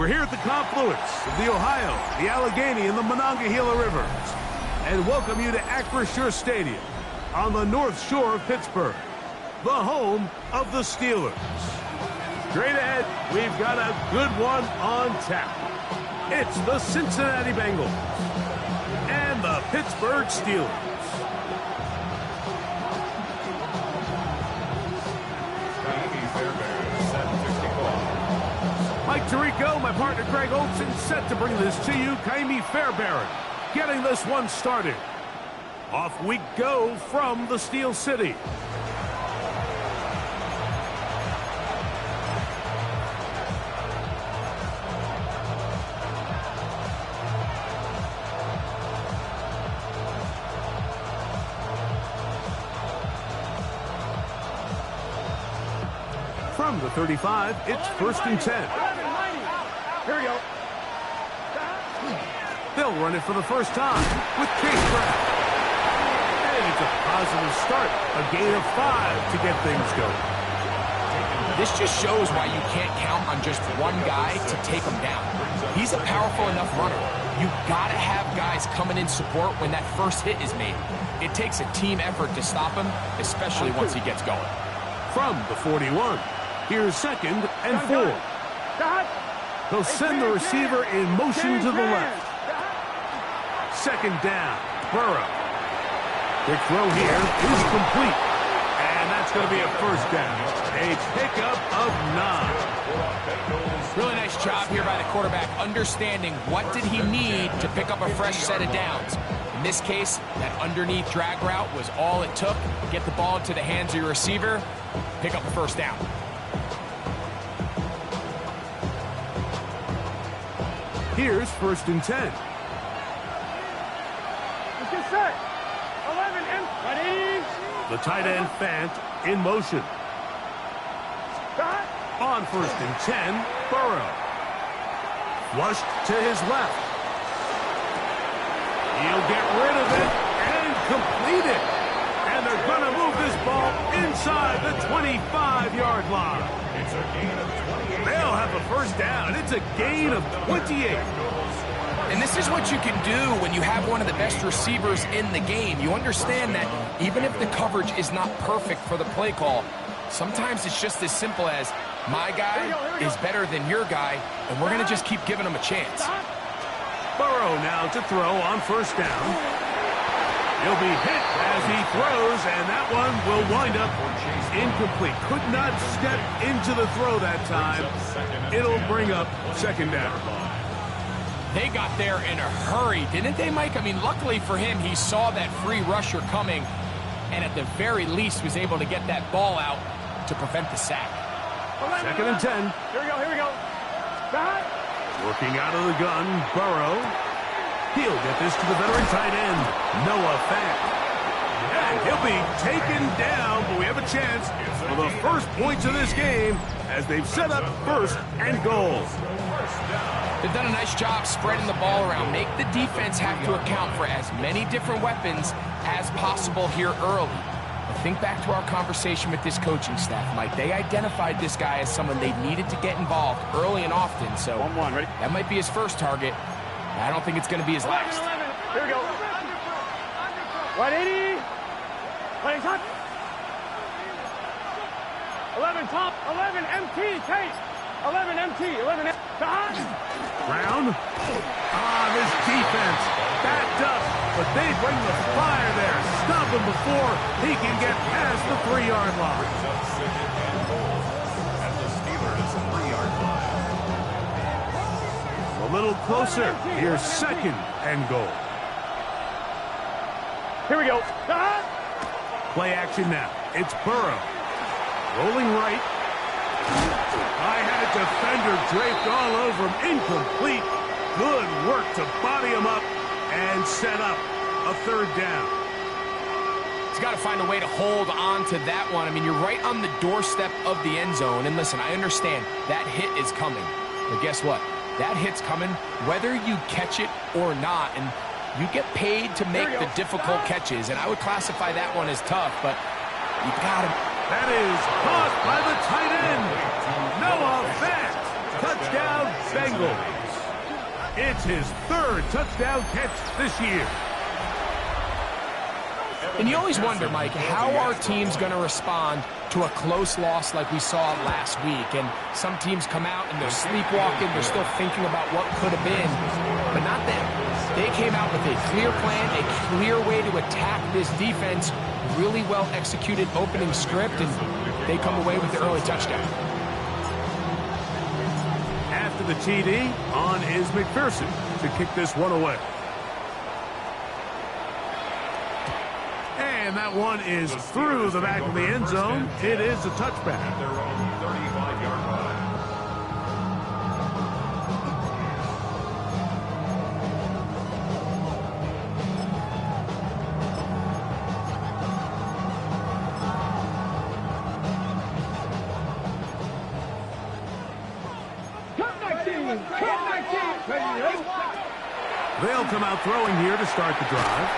We're here at the confluence of the Ohio, the Allegheny, and the Monongahela Rivers, and welcome you to Acrisure Stadium on the North Shore of Pittsburgh, the home of the Steelers. Straight ahead, we've got a good one on tap. It's the Cincinnati Bengals and the Pittsburgh Steelers. Mike Tirico, my partner Greg Olson, set to bring this to you. Kaimi Fairbairn getting this one started. Off we go from the Steel City. From the 35, it's 1st and 10. Here we go. They'll run it for the first time with Case Brown. And it's a positive start. A gain of 5 to get things going. This just shows why you can't count on just one guy to take him down. He's a powerful enough runner. You gotta have guys coming in support when that first hit is made. It takes a team effort to stop him, especially once he gets going. From the 41, here's 2nd and 4. He'll send the receiver in motion to the left. 2nd down, Burrow. Quick throw here is complete. And that's going to be a 1st down. A pickup of 9. Really nice job here by the quarterback, understanding what did he need to pick up a fresh set of downs. In this case, that underneath drag route was all it took. Get the ball into the hands of your receiver, pick up a 1st down. Here's 1st and 10. Let's get set. 11 and ready. The tight end Fant in motion. Start. On 1st and 10, Burrow. Flushed to his left. He'll get rid of it and complete it. And they're going to move this ball inside the 25-yard line. It's a gain of 28. They'll have a 1st down. It's a gain of 28. And this is what you can do when you have one of the best receivers in the game. You understand that even if the coverage is not perfect for the play call, sometimes it's just as simple as my guy is better than your guy, and we're going to just keep giving him a chance. Burrow now to throw on 1st down. He'll be hit as he throws, and that one will wind up incomplete. Could not step into the throw that time. It'll bring up 2nd down. They got there in a hurry, didn't they, Mike? I mean, luckily for him, he saw that free rusher coming, and at the very least was able to get that ball out to prevent the sack. 2nd and 10. Here we go, here we go. Start. Working out of the gun, Burrow. He'll get this to the veteran tight end, Noah Fant. And he'll be taken down, but we have a chance for the first points of this game as they've set up 1st and goal. They've done a nice job spreading the ball around. Make the defense have to account for as many different weapons as possible here early. But think back to our conversation with this coaching staff, Mike. They identified this guy as someone they needed to get involved early and often. So 1-1, ready? that might be his first target. I don't think it's going to be his last. 11. Here we go. 180. Playing top. 11 top. 11 MT. Case. 11 MT. 11 MT. Brown on this defense. Backed up, but they bring the fire there. Stop him before he can get past the 3-yard line. At the Steelers' 3-yard line. A little closer. Here's 2nd and goal. Here we go. Play action now. It's Burrow. Rolling right. I had a defender draped all over him. Incomplete. Good work to body him up and set up a 3rd down. He's got to find a way to hold on to that one. I mean, you're right on the doorstep of the end zone. And listen, I understand that hit is coming. But guess what? That hit's coming whether you catch it or not. And you get paid to make the difficult catches. And I would classify that one as tough, but you got to. That is caught by the tight end, Noah Fant. Touchdown, Bengals. It's his third touchdown catch this year. And you always wonder, Mike, how are teams going to respond to a close loss like we saw last week? And some teams come out and they're sleepwalking. They're still thinking about what could have been. But not them. They came out with a clear plan, a clear way to attack this defense. Really well executed opening script, and they come away with the early touchdown. After the TD, on is McPherson to kick this one away. And that one is through the back of the end zone. It is a touchback. At their own 35-yard line. They'll come out throwing here to start the drive.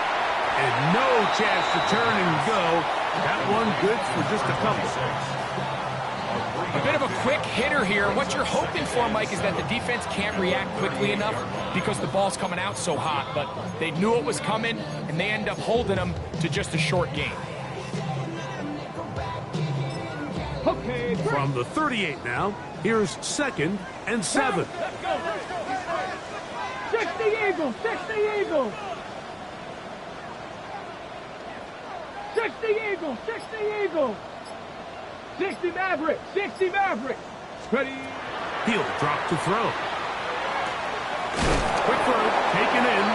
And no chance to turn and go. That one good for just a couple. A bit of a quick hitter here. What you're hoping for, Mike, is that the defense can't react quickly enough because the ball's coming out so hot. But they knew it was coming, and they end up holding them to just a short gain. Okay, from the 38 now, here's 2nd and 7. Let's go. 60 Eagles, 60 Eagles. 60 Eagles, 60 Eagles. 60 Mavericks, 60 Mavericks. Ready. He'll drop to throw. Quick throw, taken in.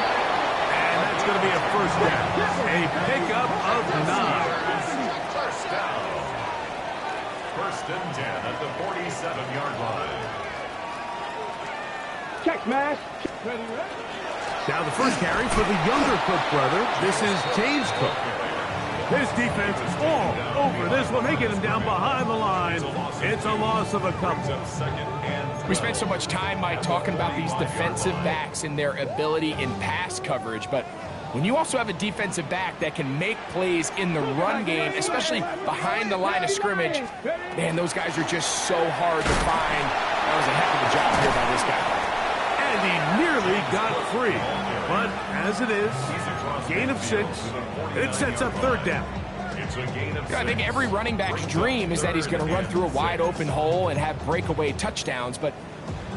And that's going to be a first down. A pickup of 9. First down. 1st and 10 at the 47-yard line. Check mash. Ready. Now the first carry for the younger Cook brother. This is James Cook. His defense is all over this one. They get him down behind the line. It's a loss of a couple. We spent so much time, Mike, talking about these defensive backs and their ability in pass coverage. But when you also have a defensive back that can make plays in the run game, especially behind the line of scrimmage, man, those guys are just so hard to find. That was a heck of a job here by this guy. And he nearly got free. But as it is, gain of 6. It sets up 3rd down. I think every running back's dream is that he's going to run through a wide open hole and have breakaway touchdowns, but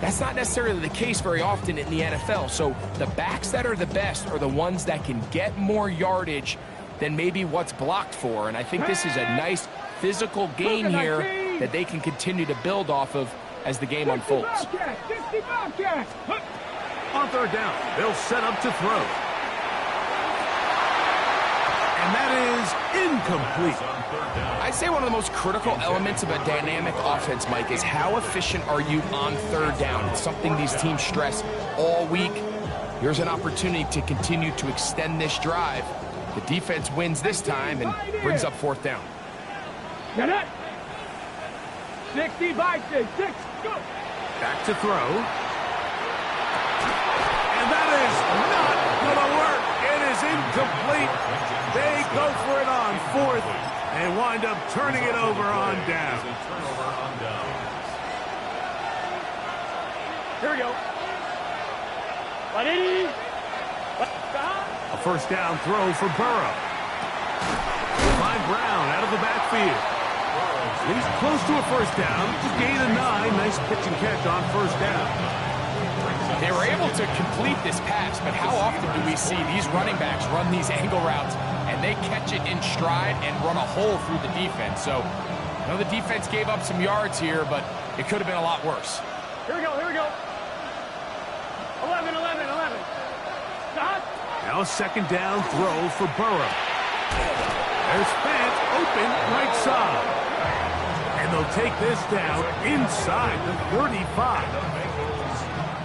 that's not necessarily the case very often in the NFL. So the backs that are the best are the ones that can get more yardage than maybe what's blocked for. And I think this is a nice physical gain here that they can continue to build off of as the game unfolds. On 3rd down, they'll set up to throw. And that is incomplete. I'd say one of the most critical elements of a dynamic offense, Mike, is how efficient are you on 3rd down. It's something these teams stress all week. Here's an opportunity to continue to extend this drive. The defense wins this time and brings up 4th down. Get it. 60 by 6. Go. Back to throw. And that is not going to work. It is incomplete. They go for it on 4th and wind up turning it over on down. Here we go. Ready. A 1st down throw for Burrow. Find Brown out of the backfield. He's close to a 1st down. Gain of 9. Nice pitch and catch on 1st down. They were able to complete this pass, but how often do we see these running backs run these angle routes and they catch it in stride and run a hole through the defense? So, I know the defense gave up some yards here, but it could have been a lot worse. Here we go, here we go. 11. Stop. Now a 2nd down throw for Burrow. There's Fant open right side. And they'll take this down inside the 35.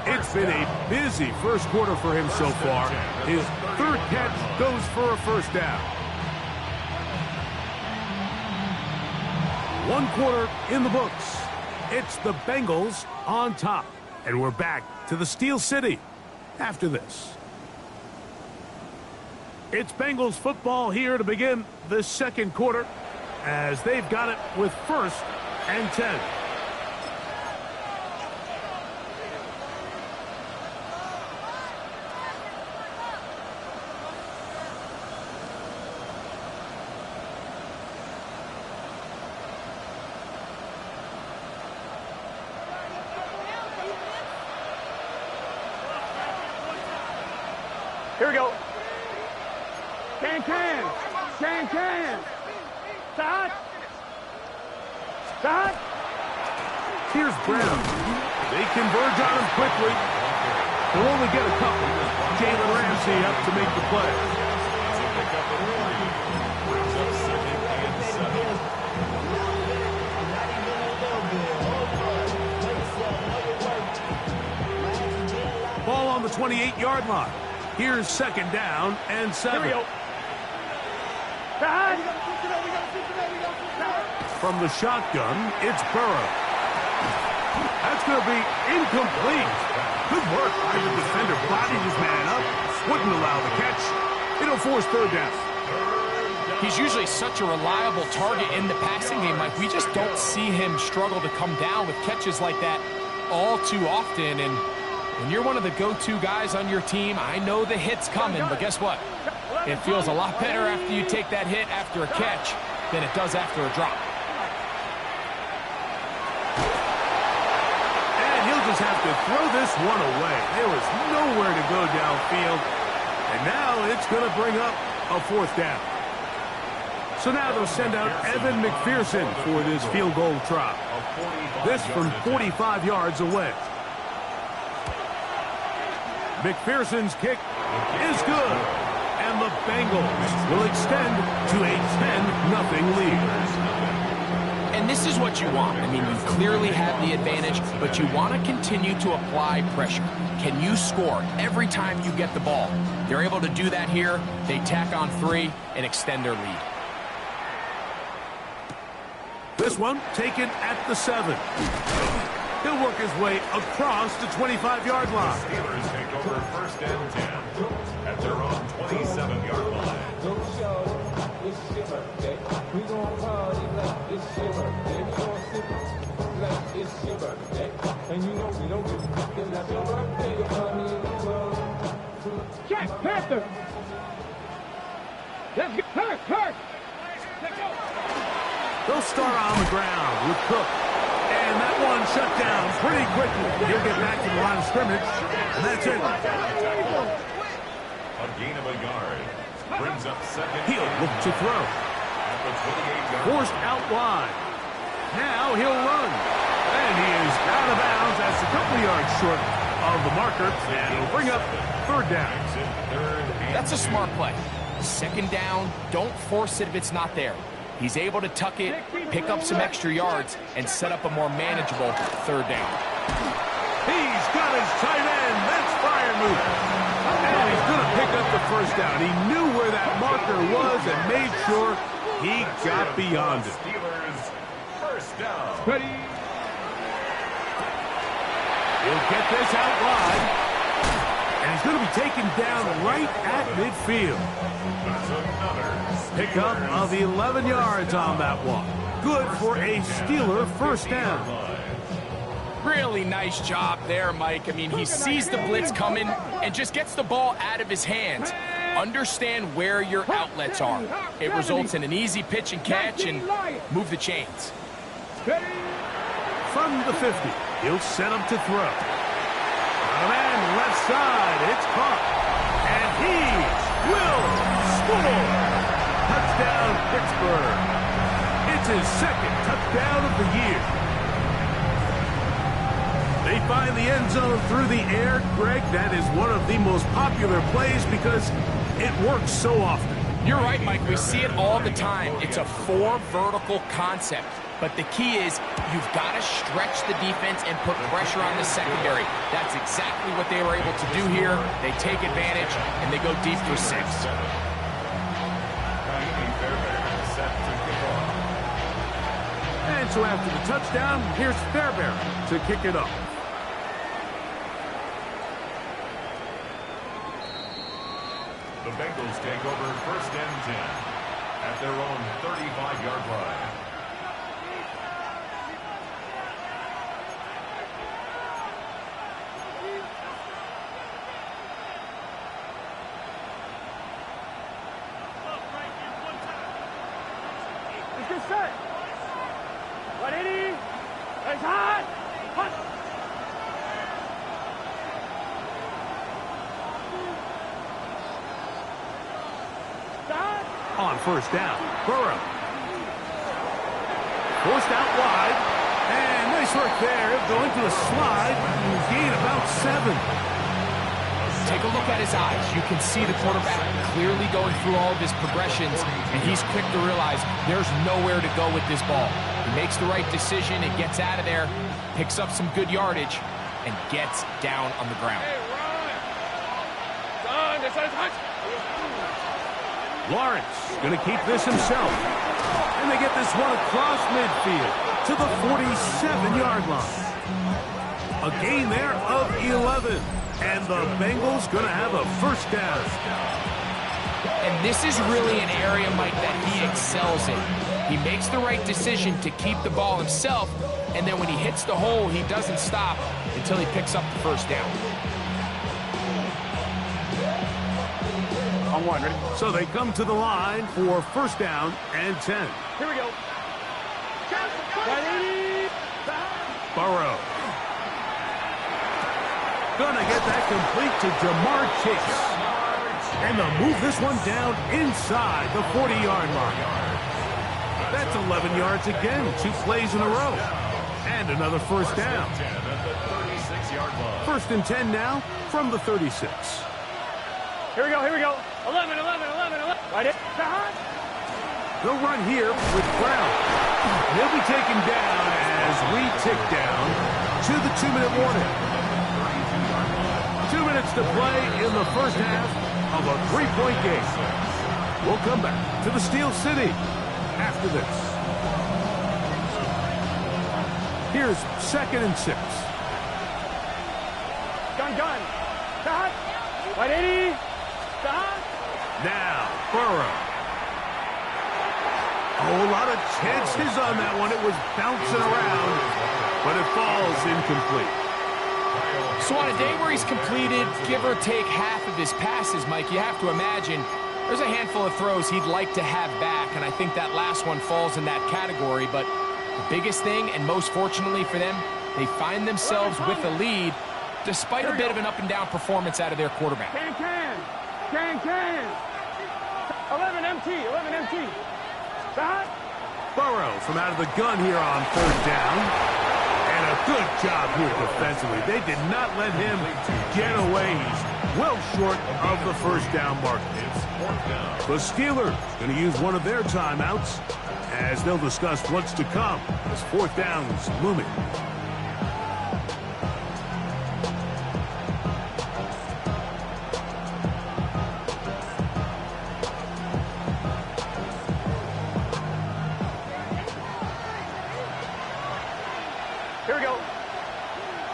It's been a busy first quarter for him so far. His 3rd catch goes for a 1st down. 1 quarter in the books. It's the Bengals on top. And we're back to the Steel City after this. It's Bengals football here to begin the 2nd quarter as they've got it with 1st and 10. Here we go. Can. Start. Here's Brown. They converge on him quickly. He'll only get a couple. Jalen Ramsey up to make the play. Ball on the 28-yard line. Here's second down and 7. Here we go. From the shotgun, it's Burrow. That's going to be incomplete. Good work by the defender. Bodied his man up. Wouldn't allow the catch. It'll force third down. He's usually such a reliable target in the passing game. Like, we just don't see him struggle to come down with catches like that all too often. And when you're one of the go-to guys on your team, I know the hit's coming, but guess what? It feels a lot better after you take that hit after a catch than it does after a drop. And he'll just have to throw this one away. There was nowhere to go downfield. And now it's going to bring up a fourth down. So now they'll send out Evan McPherson for this field goal try. This from 45 yards away. McPherson's kick is good. And the Bengals will extend to a 10-0 lead. And this is what you want. I mean, you clearly have the advantage, but you want to continue to apply pressure. Can you score every time you get the ball? They're able to do that here. They tack on 3 and extend their lead. This one taken at the 7. He'll work his way across the 25-yard line. Steelers take over first and 10 at their own 27-yard line. Jack Panther. Let's get Kirk. They'll start on the ground with Cook. And that one shut down pretty quickly. He'll get back to the line of scrimmage, and that's it. A gain of a yard. Brings up second. He'll look to throw. At the 28-yard Forced out wide. Now he'll run. And he is out of bounds. That's a couple yards short of the marker. And he'll bring up third down. That's a smart play. Second down, don't force it if it's not there. He's able to tuck it, pick up some extra yards, and set up a more manageable third down. He's got his tight end. That's fire moving. And he's going to pick up the first down. He knew where that marker was and made sure he got beyond it. Steelers first down. Ready. He'll get this out wide. And he's going to be taken down right at midfield. That's another Pickup of 11 yards on that one. Good for a Steeler first down. Really nice job there, Mike. I mean, he sees the blitz coming and just gets the ball out of his hands. Understand where your outlets are. It results in an easy pitch and catch and move the chains. From the 50, he'll set him to throw. On man left side, it's caught. And he will score. Touchdown, Pittsburgh. It's his second touchdown of the year. They find the end zone through the air. Greg, that is one of the most popular plays because it works so often. You're right, Mike. We see it all the time. It's a 4 vertical concept. But the key is you've got to stretch the defense and put pressure on the secondary. That's exactly what they were able to do here. They take advantage, and they go deep for 6. And so after the touchdown, here's Fairbairn to kick it off. The Bengals take over first and 10 at their own 35-yard line. Let's get set. 180. It's hot. first down. Burrow. Forced out wide. And nice work there. Going to the slide. Gain about 7. Take a look at his eyes. You can see the quarterback clearly going through all of his progressions, and he's quick to realize there's nowhere to go with this ball. He makes the right decision and gets out of there, picks up some good yardage, and gets down on the ground. Lawrence going to keep this himself. And they get this one across midfield to the 47-yard line. A gain there of 11. And the Bengals going to have a first down. And this is really an area, Mike, that he excels in. He makes the right decision to keep the ball himself, and then when he hits the hole, he doesn't stop until he picks up the first down. On one, ready? So they come to the line for first down and 10. Here we go. Burrow. Gonna get that complete to Jamar Chase. And they'll move this one down inside the 40-yard line. That's 11 yards again, 2 plays in a row. And another first down. First and 10 now from the 36. Here we go, here we go. 11, 11, 11, 11. Right it. They'll run here with Brown. He'll be taken down as we tick down to the 2-minute warning. 2 minutes to play in the first half of a 3-point game. We'll come back to the Steel City after this. Here's 2nd and 6. Gun. Stop. 180. Stop. Now, Burrow. Oh, a lot of chances on that one. It was bouncing around, but it falls incomplete. So on a day where he's completed, give or take half of his passes, Mike, you have to imagine there's a handful of throws he'd like to have back, and I think that last one falls in that category. But the biggest thing, and most fortunately for them, they find themselves with a lead despite a bit of an up-and-down performance out of their quarterback. Can. 11 MT. Stop. Burrow from out of the gun here on third down. And a good job here defensively. They did not let him get away. He's well short of the first down mark. The Steelers going to use one of their timeouts as they'll discuss what's to come as fourth down is looming. Here we go.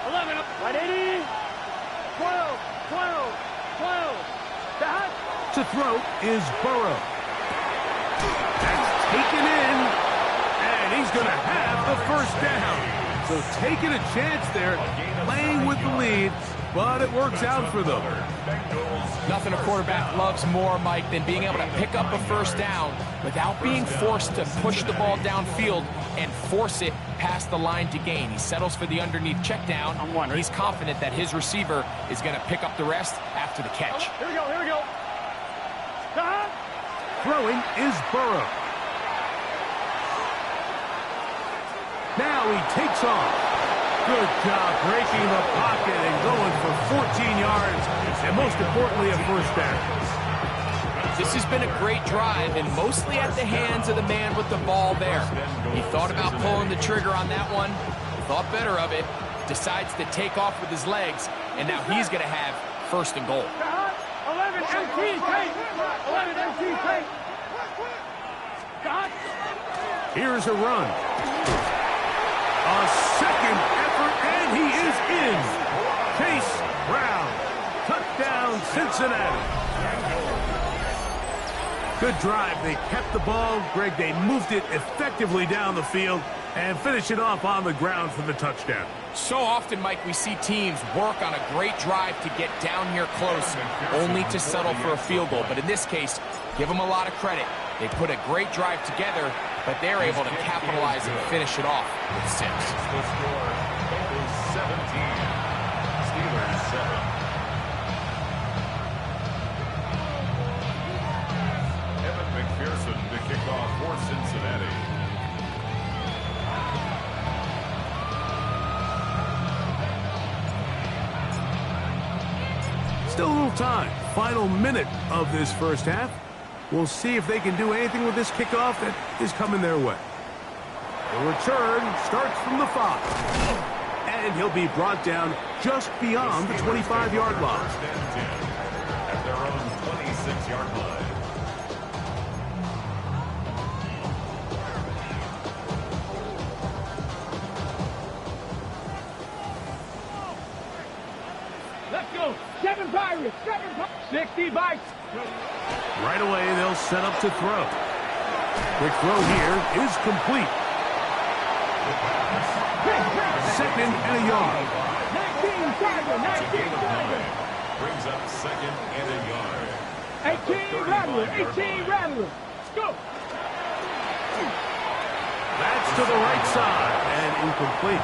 11, 180, 12. Stop. To throw is Burrow. That's taken in, and he's going to have the first down. So taking a chance there, playing with the lead, but it works out for them. Nothing a quarterback loves more, Mike, than being able to pick up a first down without being forced to push the ball downfield and force it past the line to gain. He settles for the underneath check down. He's confident that his receiver is going to pick up the rest after the catch. Here we go. Stop. Throwing is Burrow. Now he takes off. Good job breaking the pocket and going for 14 yards, and most importantly, a first down. This has been a great drive, and mostly at the hands of the man with the ball there. He thought about pulling the trigger on that one, thought better of it, decides to take off with his legs, and now he's going to have first and goal. 11 MT, take. 11 MT, take. Stop. Here's a run. A second effort, and he is in. Chase Brown. Touchdown, Cincinnati. Good drive. They kept the ball. Greg, they moved it effectively down the field and finish it off on the ground for the touchdown. So often, Mike, we see teams work on a great drive to get down here close, only to settle for a field goal. But in this case, give them a lot of credit. They put a great drive together, but they're able to capitalize and finish it off with 6. The score, Bengals 17, Steelers 7. Evan McPherson kickoff for Cincinnati. Still a little time. Final minute of this first half. We'll see if they can do anything with this kickoff that is coming their way. The return starts from the 5. And he'll be brought down just beyond the 25-yard line. First and 10 at their own 26-yard line. Let's go. 7 Pirates. 60 bites. Right away, they'll set up to throw. Quick throw here is complete. Second and a yard. 19 Tiger. 19 Tiger. Brings up second and a yard. 18 Rattler. 18 Rattler. Let's go. That's to the right side and incomplete.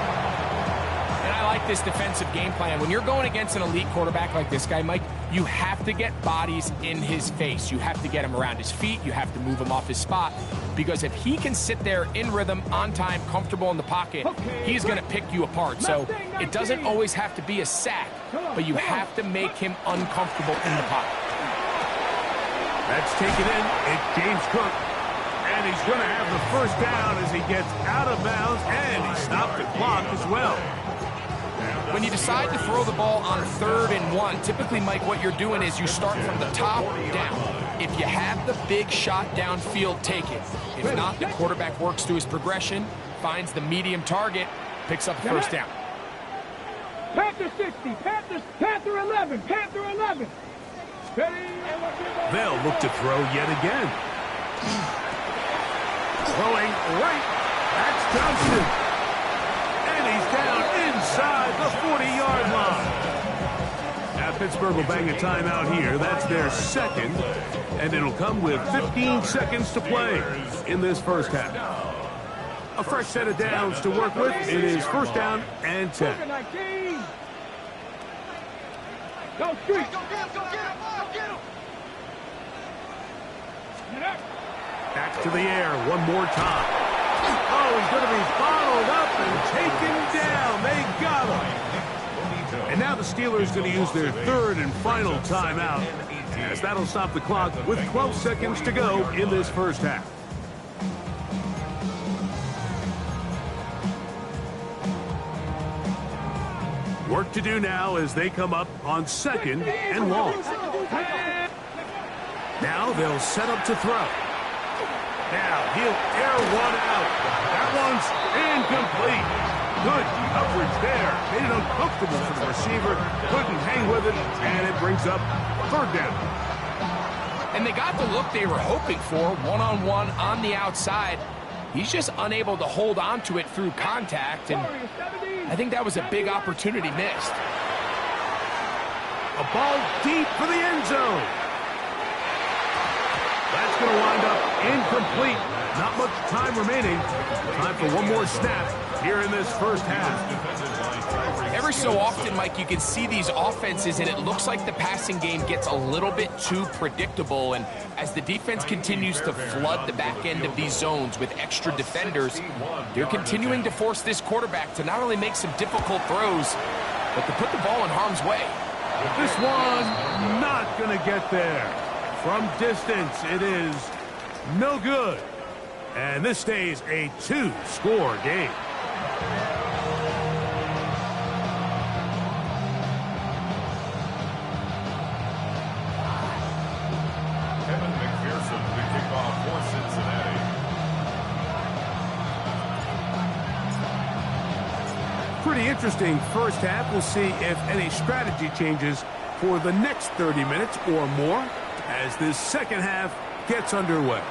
And I like this defensive game plan. When you're going against an elite quarterback like this guy, Mike, you have to get bodies in his face. You have to get him around his feet. You have to move him off his spot. Because if he can sit there in rhythm, on time, comfortable in the pocket, he's going to pick you apart. So it doesn't always have to be a sack, but you have to make him uncomfortable in the pocket. That's taken in. It's James Cook. And he's going to have the first down as he gets out of bounds, and he stopped the clock as well. When you decide to throw the ball on 3rd and 1, typically, Mike, what you're doing is you start from the top down. If you have the big shot downfield, take it. If not, the quarterback works through his progression, finds the medium target, picks up the first down. Panther 60. Panther 11. Panther 11. They'll look to throw yet again. Throwing right. That's Johnson. And he's down inside the 40-yard line. Now Pittsburgh will bang a timeout here. That's their second. And it'll come with 15 seconds to play in this first half. A fresh set of downs to work with. It is first down and 10. Go, Street. Back to the air one more time. Oh, he's going to be bottled up and taken down. They got him. And now the Steelers going to use their 3rd and final timeout, as that'll stop the clock with 12 seconds to go in this first half. Work to do now as they come up on 2nd and long. Now they'll set up to throw. Now he'll air one out. That one's incomplete. Good coverage there. Made it uncomfortable for the receiver. Couldn't hang with it, and it brings up 3rd down. And they got the look they were hoping for, one-on-one on the outside. He's just unable to hold on to it through contact, and I think that was a big opportunity missed. A ball deep for the end zone. That's going to wind up incomplete. Not much time remaining. Time for one more snap here in this first half. Every so often, Mike, you can see these offenses, and it looks like the passing game gets a little bit too predictable. And as the defense continues to flood the back end of these zones with extra defenders, they're continuing to force this quarterback to not only make some difficult throws, but to put the ball in harm's way. This one not going to get there. From distance, it is no good. And this stays a 2-score game. Kevin McPherson to kick off for Cincinnati. Pretty interesting first half. We'll see if any strategy changes for the next 30 minutes or more as this second half gets underway.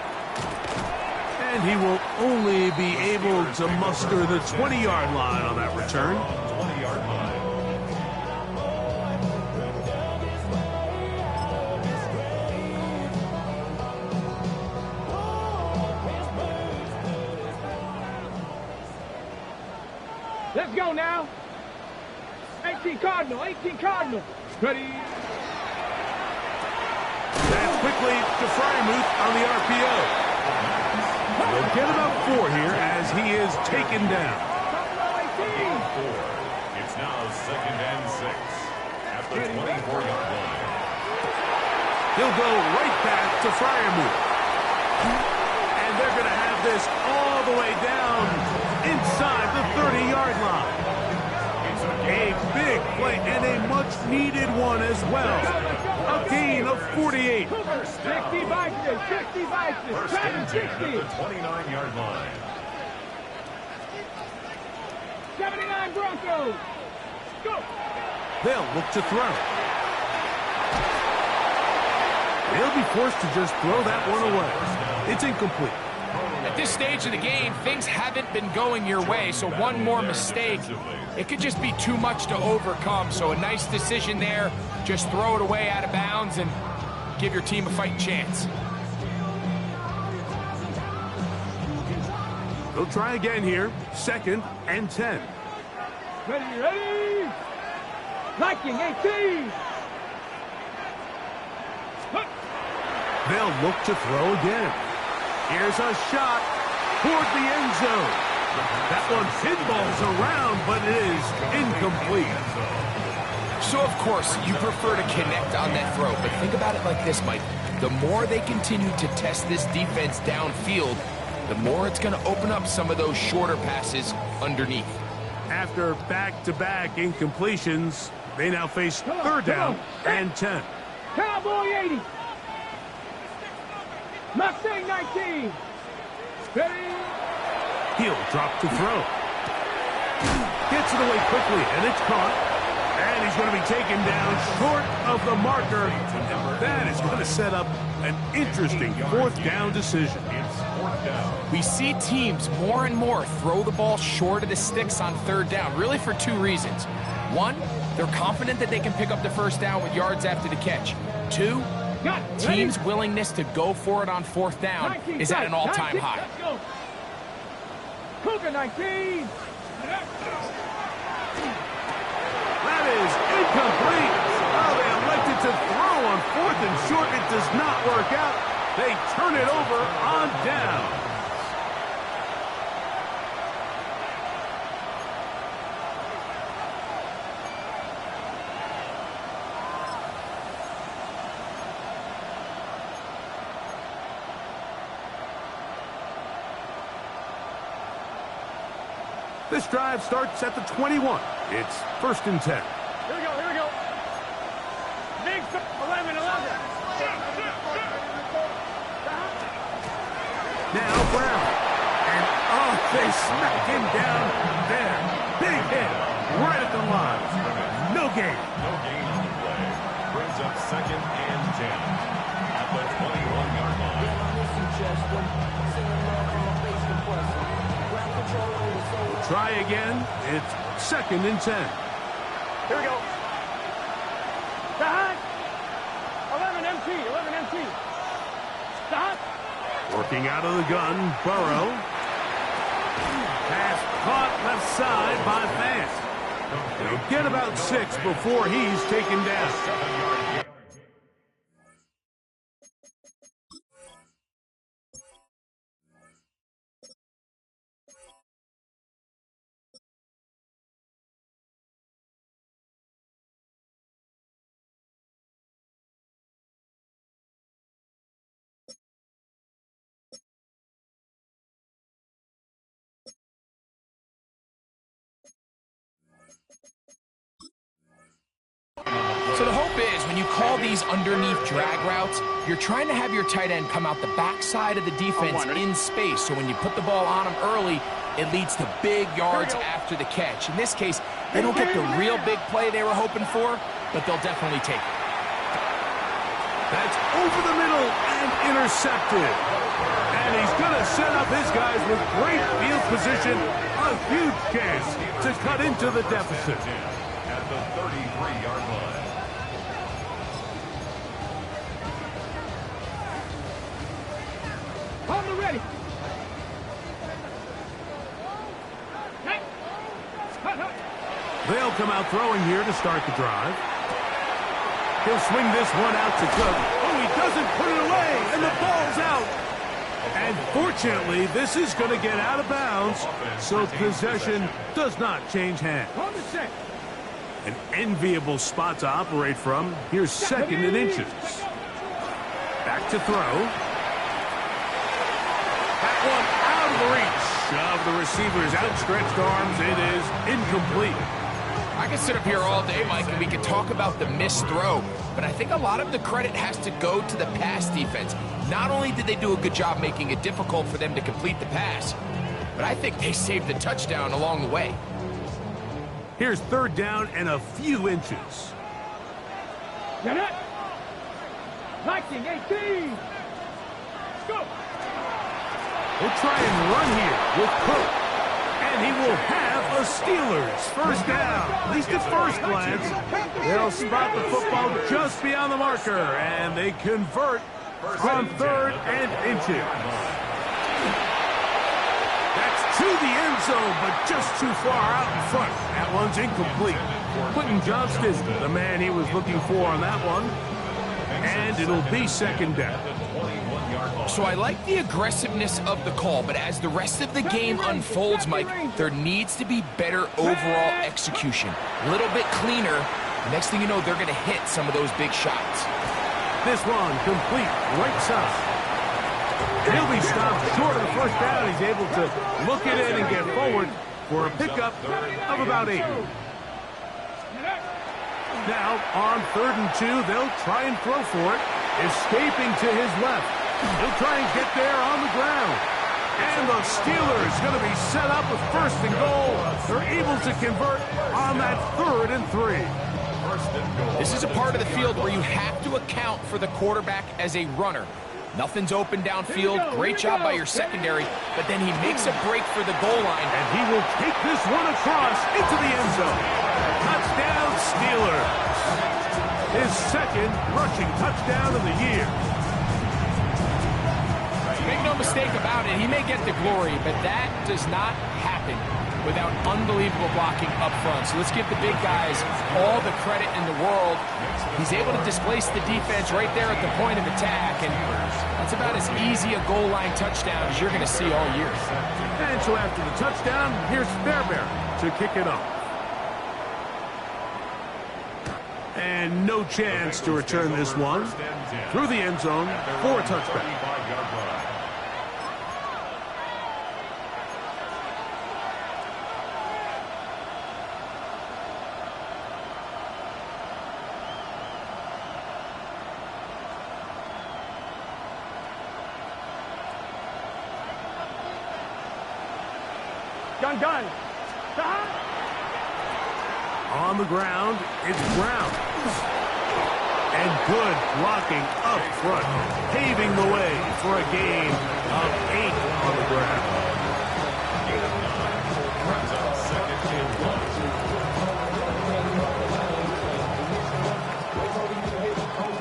And he will only be able to muster the 20-yard line on that return. 20-yard line. Let's go now. 18 Cardinal. 18 Cardinal. Ready. That's quickly to Frymuth on the RPO. They'll get about 4 here as he is taken down. Gain 4. It's now 2nd and 6 at the 24-yard line. He'll go right back to Fryermuth. And they're going to have this all the way down inside the 30-yard line. A big play and a much-needed one as well. A gain of 48. 60 Vikings, 60 Vikings, First and 10 at the 29-yard line. 79 Broncos. Go. They'll look to throw. They'll be forced to just throw that one away. It's incomplete. At this stage of the game, things haven't been going your way, so one more mistake, it could just be too much to overcome. So a nice decision there. Just throw it away out of bounds and give your team a fighting chance. They'll try again here. 2nd and 10. Ready, ready. Liking 18. They'll look to throw again. Here's a shot toward the end zone. That one pinballs around, but it is incomplete. So, of course, you prefer to connect on that throw, but think about it like this, Mike. The more they continue to test this defense downfield, the more it's going to open up some of those shorter passes underneath. After back-to-back incompletions, they now face 3rd down and 10. Cowboy 80. Mustang 19. Ready. He'll drop to throw. Gets it away quickly, and it's caught. And he's going to be taken down short of the marker. And that is going to set up an interesting 4th down decision. It's 4th down. We see teams more and more throw the ball short of the sticks on 3rd down, really for 2 reasons. 1, they're confident that they can pick up the 1st down with yards after the catch. 2, teams' willingness to go for it on 4th down is at an all-time high. Cougar 19. That is incomplete. Oh, they elected to throw on 4th and short. It does not work out. They turn it over on down. This drive starts at the 21. It's 1st and 10. Here we go, here we go. Big 11, 11. Now Brown. And, oh, they smack him down there. Big hit right at the line. No gain. No gain on the play. Brings up 2nd and 10 at the 21-yard line. Try again. It's 2nd and 10. Here we go. Stop. 11 MT, 11 MT. Stop. Working out of the gun, Burrow. Pass caught left side by Fant. He'll get about 6 before he's taken down. 7-yard gain. So the hope is when you call these underneath drag routes, you're trying to have your tight end come out the backside of the defense in space. So when you put the ball on him early, it leads to big yards after the catch. In this case, they don't get the real big play they were hoping for, but they'll definitely take it. That's over the middle and intercepted. And he's going to set up his guys with great field position. A huge chance to cut into the deficit. At the 33-yard line. On the ready. They'll come out throwing here to start the drive. He'll swing this one out to Cook. Oh, he doesn't put it away, and the ball's out. And fortunately, this is going to get out of bounds, so possession does not change hands. An enviable spot to operate from. Here's second and inches. Back to throw. That one out of the reach of the receiver's outstretched arms. It is incomplete. I can sit up here all day, Mike, and we can talk about the missed throw, but I think a lot of the credit has to go to the pass defense. Not only did they do a good job making it difficult for them to complete the pass, but I think they saved the touchdown along the way. Here's third down and a few inches. Get it. 19, 18. Go. He'll try and run here with Cook. And he will have a Steelers first down. At least at first glance, they'll spot the football just beyond the marker, and they convert from third and inches. That's to the end zone, but just too far out in front. That one's incomplete. Quentin Johnston, the man he was looking for on that one. And it'll be second down. So I like the aggressiveness of the call, but as the rest of the game unfolds, Mike, there needs to be better overall execution. A little bit cleaner. Next thing you know, they're going to hit some of those big shots. This one complete, right side. He'll be stopped short of the first down. He's able to look it in and get forward for a pickup of about 8. Now, on 3rd and 2, they'll try and throw for it. Escaping to his left. He'll try and get there on the ground. And the Steelers going to be set up with 1st and goal. They're able to convert on that 3rd and 3. This is a part of the field where you have to account for the quarterback as a runner. Nothing's open downfield. Great job by your secondary, but then he makes a break for the goal line. And he will take this one across into the end zone. Touchdown, Steelers. His second rushing touchdown of the year. Make no mistake about it, he may get the glory, but that does not happen without unbelievable blocking up front. So let's give the big guys all the credit in the world. He's able to displace the defense right there at the point of attack, and that's about as easy a goal line touchdown as you're going to see all year. And so after the touchdown, here's Fairbairn to kick it off. And no chance to return this one through the end zone for a touchback. Gun. On the ground, it's Brown. And good blocking up front, paving the way for a gain of 8 on the ground.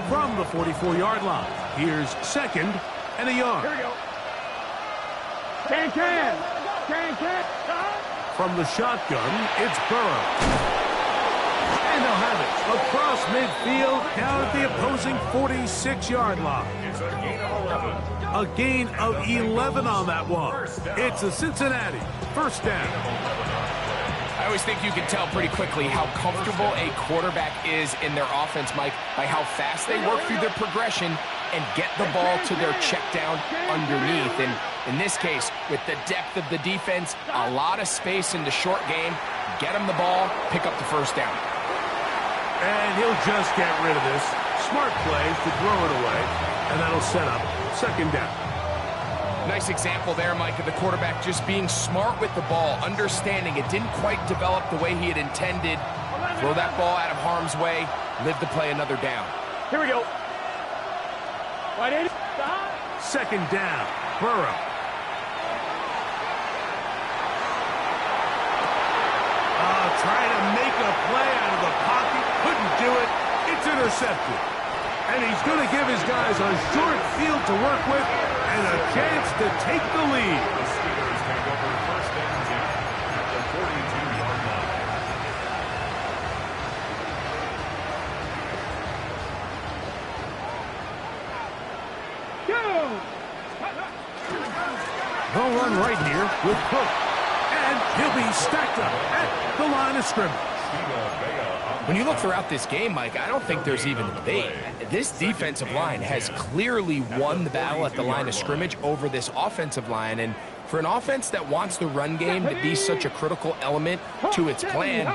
From the 44-yard line, here's 2nd and a yard. Here we go. Can. From the shotgun, it's Burrow. And they'll have it across midfield down at the opposing 46-yard line. It's a gain of 11. A gain of 11 on that one. It's a Cincinnati first down. I always think you can tell pretty quickly how comfortable a quarterback is in their offense, Mike, by how fast they work through their progression and get the ball to their check down underneath. And in this case, with the depth of the defense, a lot of space in the short game, get them the ball, pick up the first down. And he'll just get rid of this. Smart play to throw it away, and that'll set up second down. Nice example there, Mike, of the quarterback just being smart with the ball, understanding it didn't quite develop the way he had intended. Throw that ball out of harm's way, live to play another down. Here we go. Second down, Burrow. Trying to make a play out of the pocket, couldn't do it. It's intercepted. And he's going to give his guys a short field to work with and a chance to take the lead. The Steelers take over 1st and 10 at the 42-yard line. They'll run right here with Cook. And he'll be stacked up at the line of scrimmage. When you look throughout this game, Mike, I don't think there's even a debate. This defensive line has clearly won the battle at the line of scrimmage over this offensive line. And for an offense that wants the run game to be such a critical element to its plan,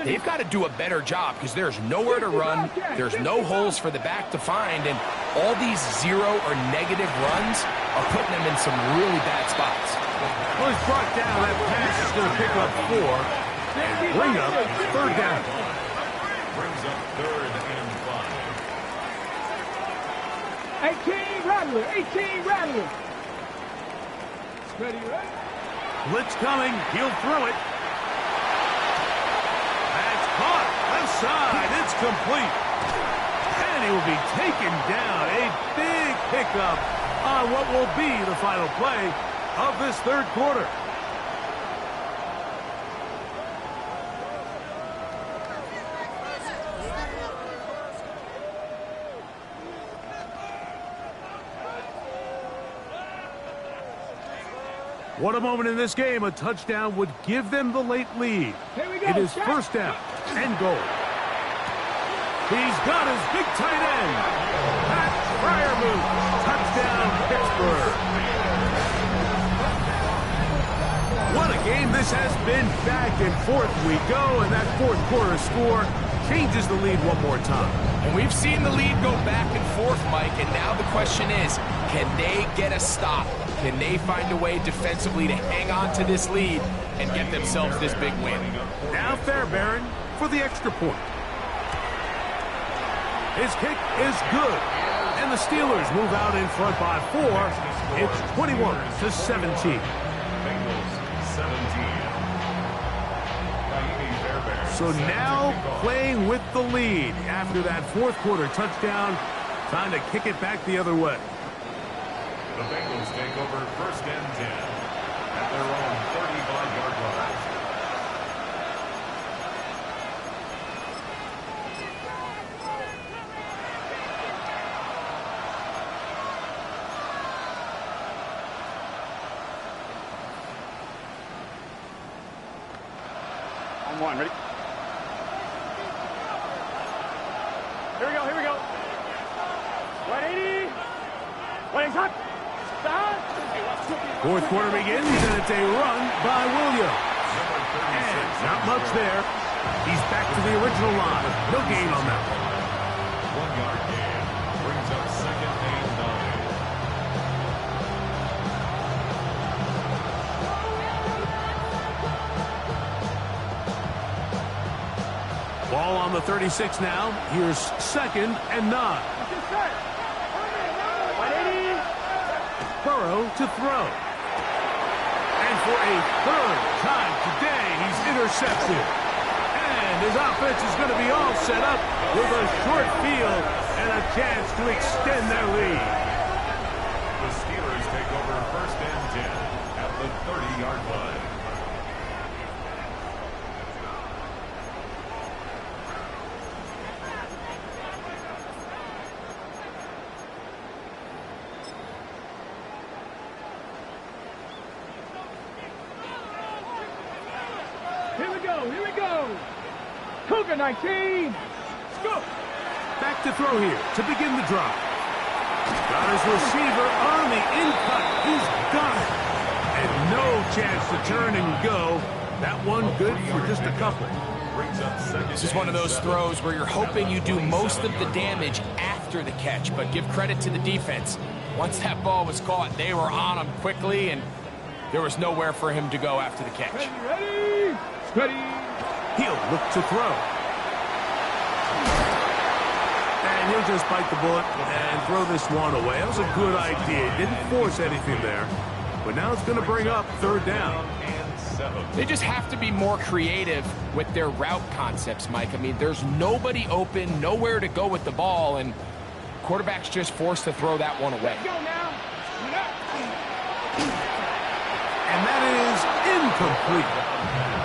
they've got to do a better job because there's nowhere to run, there's no holes for the back to find, and all these zero or negative runs are putting them in some really bad spots. Well, it's brought down. That pass is going to pick up 4 and bring up third down. Brings up 3rd and 5. 18 Rattler, 18 Rattler. Ready, ready? Blitz coming. He'll throw it. That's caught. Left side. It's complete. And he will be taken down. A big pickup on what will be the final play of this third quarter. What a moment in this game. A touchdown would give them the late lead. Here we go. It is first down and goal. He's got his big tight end. Pat Fryermuth. Touchdown, Pittsburgh. What a game this has been. Back and forth we go, and that fourth quarter score changes the lead one more time. And we've seen the lead go back and forth, Mike, and now the question is, can they get a stop? Can they find a way defensively to hang on to this lead and get themselves this big win? Now Fairbairn for the extra point. His kick is good. And the Steelers move out in front by 4. It's 21-17. So now playing with the lead after that fourth quarter touchdown. Time to kick it back the other way. The Bengals take over 1st and 10 at their own 35-yard line. On one, ready? Here we go, here we go. 180. Wings up. Fourth quarter begins, and it's a run by Williams. And not much there. He's back to the original line. No gain on that one. 1-yard gain brings up 2nd and 9. Ball on the 36 now. Here's 2nd and 9. Burrow to throw. And for a third time today, he's intercepted. And his offense is going to be all set up with a short field and a chance to extend their lead. The Steelers take over 1st and 10 at the 30-yard line. Here we go. Cougar 19. Let's go. Back to throw here to begin the drive. Got his receiver on the in-cut. He's got it. And no chance to turn and go. That one good for just a couple. This is one of those throws where you're hoping you do most of the damage after the catch, but give credit to the defense. Once that ball was caught, they were on him quickly, and there was nowhere for him to go after the catch. Ready. He'll look to throw. And he'll just bite the bullet and throw this one away. That was a good idea. Didn't force anything there. But now it's going to bring up third down. They just have to be more creative with their route concepts, Mike. I mean, there's nobody open, nowhere to go with the ball, and quarterback's just forced to throw that one away. Go now. And that is incomplete.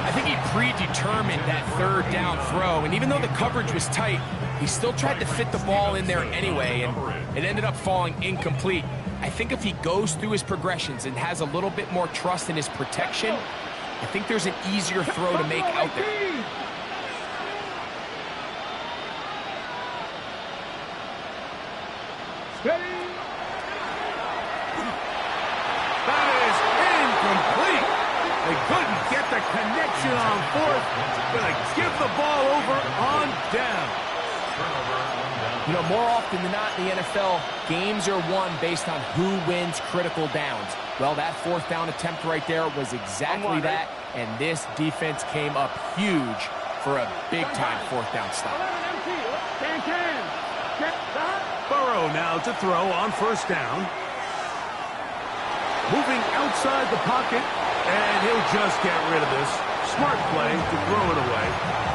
I think he predetermined that third down throw, and even though the coverage was tight, he still tried to fit the ball in there anyway, and it ended up falling incomplete. I think if he goes through his progressions and has a little bit more trust in his protection, I think there's an easier throw to make out there. Steady. That is incomplete. They couldn't get the connection on fourth. Gonna give the ball over on down. You know, more often than not in the NFL, games are won based on who wins critical downs. Well, that fourth down attempt right there was exactly that, and this defense came up huge for a big-time fourth down stop. Burrow now to throw on first down. Moving outside the pocket, and he'll just get rid of this. Smart play to throw it away,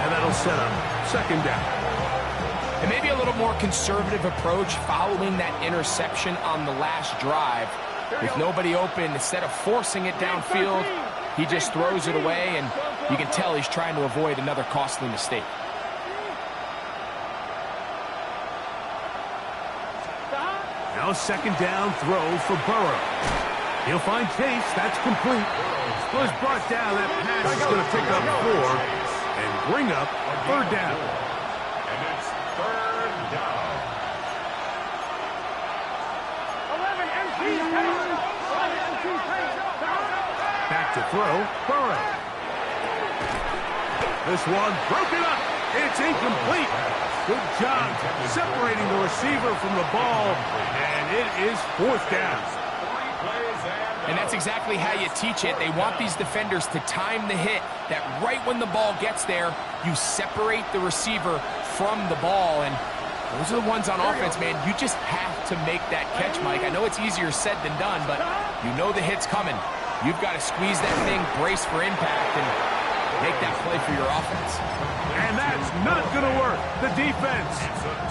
and that'll set up second down. And maybe a little more conservative approach following that interception on the last drive. With nobody open, instead of forcing it downfield, he just throws it away, and you can tell he's trying to avoid another costly mistake. Now second down throw for Burrow. He'll find Chase. That's complete. Was brought down. That pass is going to pick up 4 and bring up third down. And it's third down. 11 empty. 11 empty. Back to throw, Burrow. This one broken up. It's incomplete. Good job separating the receiver from the ball, and it is fourth down. And that's exactly how you teach it. They want these defenders to time the hit, that right when the ball gets there, you separate the receiver from the ball. And those are the ones on offense, man. You just have to make that catch, Mike. I know it's easier said than done, but you know the hit's coming. You've got to squeeze that thing, brace for impact, and make that play for your offense. And that's not going to work. The defense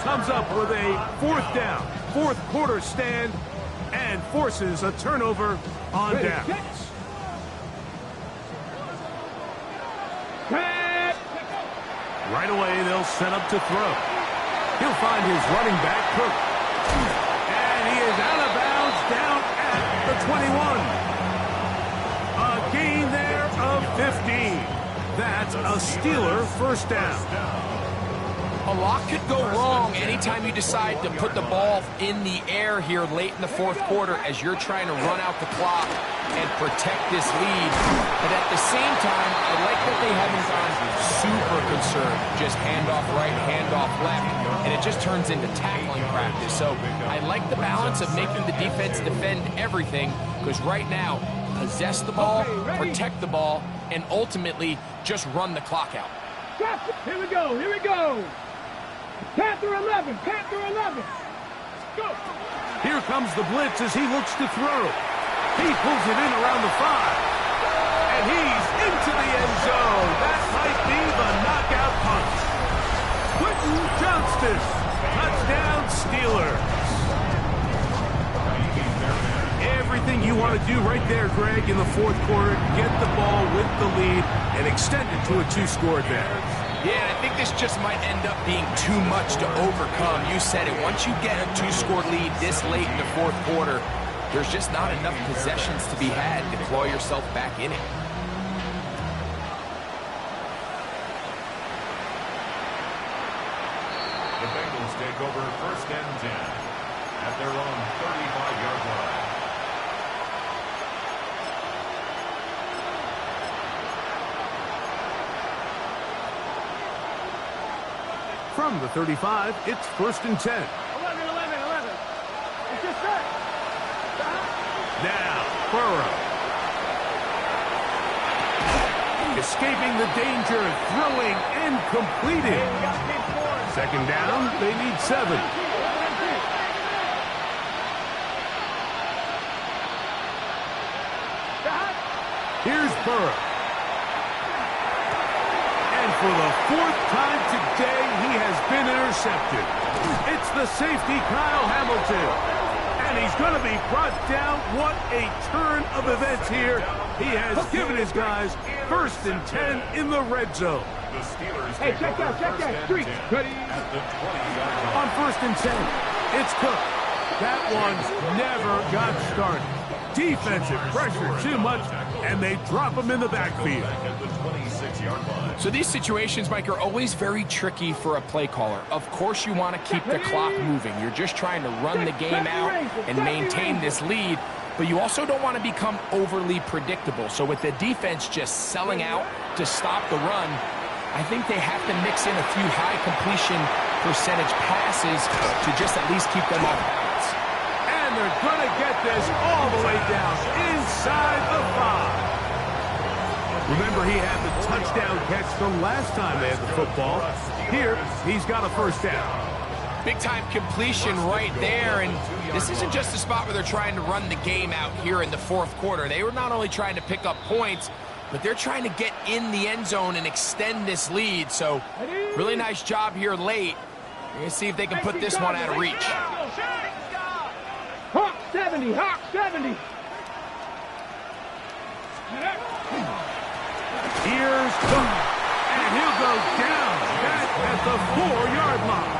comes up with a fourth down, fourth quarter stand, and forces a turnover on down. Right away, they'll set up to throw. He'll find his running back, Cook. And he is out of bounds down at the 21. A gain there of 15. That's a Steeler first down. A lot could go wrong anytime you decide to put the ball in the air here late in the fourth quarter as you're trying to run out the clock and protect this lead. But at the same time, I like that they haven't gone super conserved. Just handoff right, handoff left, and it just turns into tackling practice. So I like the balance of making the defense defend everything, because right now, possess the ball, protect the ball, and ultimately just run the clock out. Here we go. Here we go. Panther 11. Panther 11. Go. Here comes the blitz as he looks to throw. He pulls it in around the 5. And he's into the end zone. That might be the knockout punch. Quentin Johnston. Touchdown Steelers. Everything you want to do right there, Greg, in the fourth quarter. Get the ball with the lead and extend it to a 2-score advantage. Yeah, I think this just might end up being too much to overcome. You said it. Once you get a 2-score lead this late in the fourth quarter, there's just not enough possessions to be had to claw yourself back in it. The Bengals take over first and 10 at their own 35-yard line. From the 35, it's first and 10. 11. It's just set. Now, Burrow. Escaping the danger, throwing and completing. Second down, they need 7. Here's Burrow. And for the 4th time today, he has been intercepted. It's the safety, Kyle Hamilton. And he's going to be brought down. What a turn of events here. He has given his guys first and 10 in the red zone. The Steelers Hey, check that. Street. Ready. at the 20-yard line. On first and 10, it's Cook. That one never got started. Defensive pressure too much, and they drop him in the backfield. So these situations, Mike, are always very tricky for a play caller. Of course you want to keep the clock moving. You're just trying to run the game out and maintain this lead, but you also don't want to become overly predictable. So with the defense just selling out to stop the run, I think they have to mix in a few high completion percentage passes to just at least keep them off balance. And they're going to get this all the way down inside the 5. Remember, he had the touchdown catch the last time they had the football. Here, he's got a first down. Big-time completion right there, and this isn't just a spot where they're trying to run the game out here in the fourth quarter. They were not only trying to pick up points, but they're trying to get in the end zone and extend this lead. So, really nice job here late. We're going to see if they can put this one out of reach. Hawk 70, Hawk 70. Here's Cook, and he'll go down back at the 4-yard line.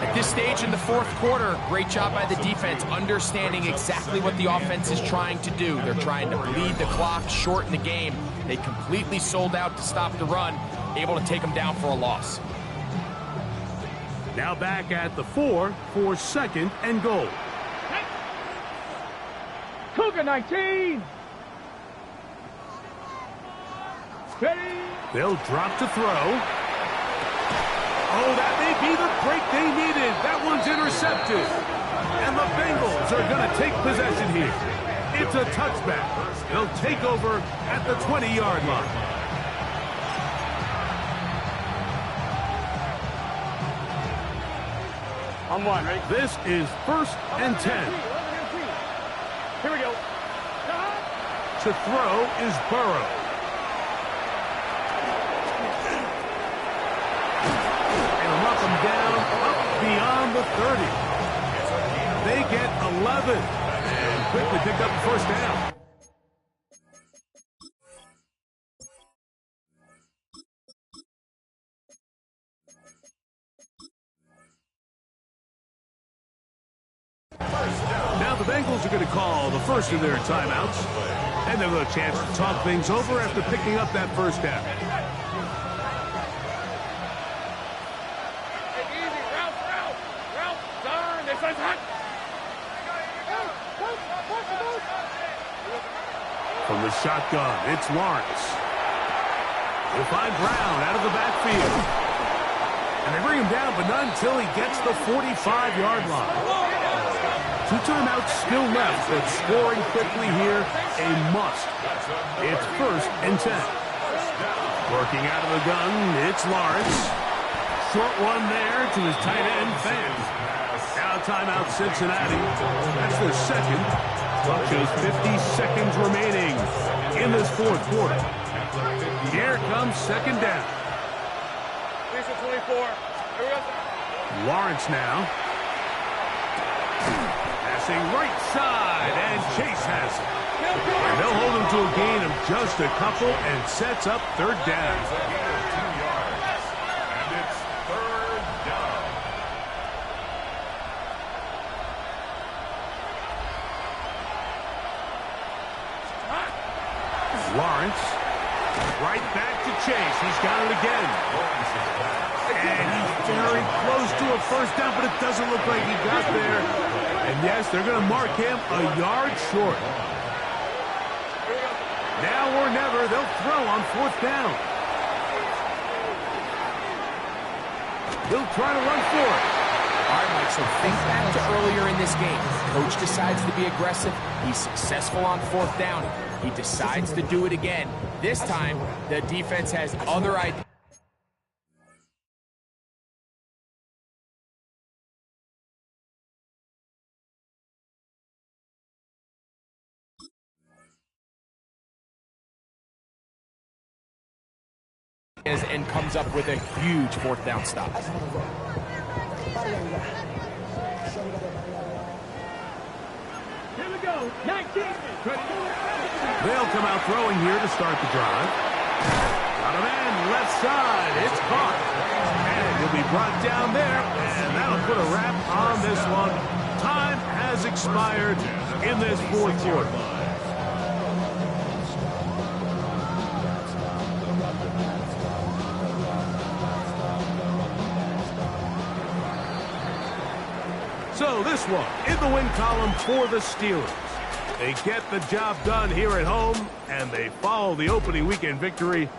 At this stage in the fourth quarter, great job by the defense, understanding exactly what the offense is trying to do. They're trying to bleed the clock, shorten the game. They completely sold out to stop the run, able to take them down for a loss. Now back at the 4 for second and goal. Cougar 19. Ready. They'll drop to throw. Oh, that may be the break they needed. That one's intercepted. And the Bengals are going to take possession here. It's a touchback. They'll take over at the 20-yard line. On one, ready? This is first and 10. Here we go. To throw is Burrow. Down up beyond the 30. They get 11 and quickly pick up the first down. Now the Bengals are going to call the first of their timeouts, and they'll have a chance to talk things over after picking up that first down. From the shotgun, it's Lawrence. They'll find Brown out of the backfield. And they bring him down, but not until he gets the 45-yard line. 2 timeouts still left, but scoring quickly here, a must. It's first and 10. Working out of the gun, it's Lawrence. Short one there to his tight end, Fan. Now timeout Cincinnati. That's their second. Just 50 seconds remaining in this fourth quarter. Here comes second down. 24. Lawrence now. Passing right side, and Chase has it. And they'll hold him to a gain of just a couple and sets up third down. Lawrence, right back to Chase. He's got it again. And he's very close to a first down, but it doesn't look like he got there. And yes, they're going to mark him a yard short. Now or never, they'll throw on fourth down. He'll try to run for it. All right, Mike, so think back to earlier in this game. Coach decides to be aggressive. He's successful on fourth down. He decides to do it again. This time, the defense has other ideas. And comes up with a huge fourth down stop. Here we go. 19. They'll come out throwing here to start the drive. Got a man left side. It's caught. And he'll be brought down there. And that'll put a wrap on this one. transpired in this fourth quarter. So this one in the win column for the Steelers. They get the job done here at home, and they follow the opening weekend victory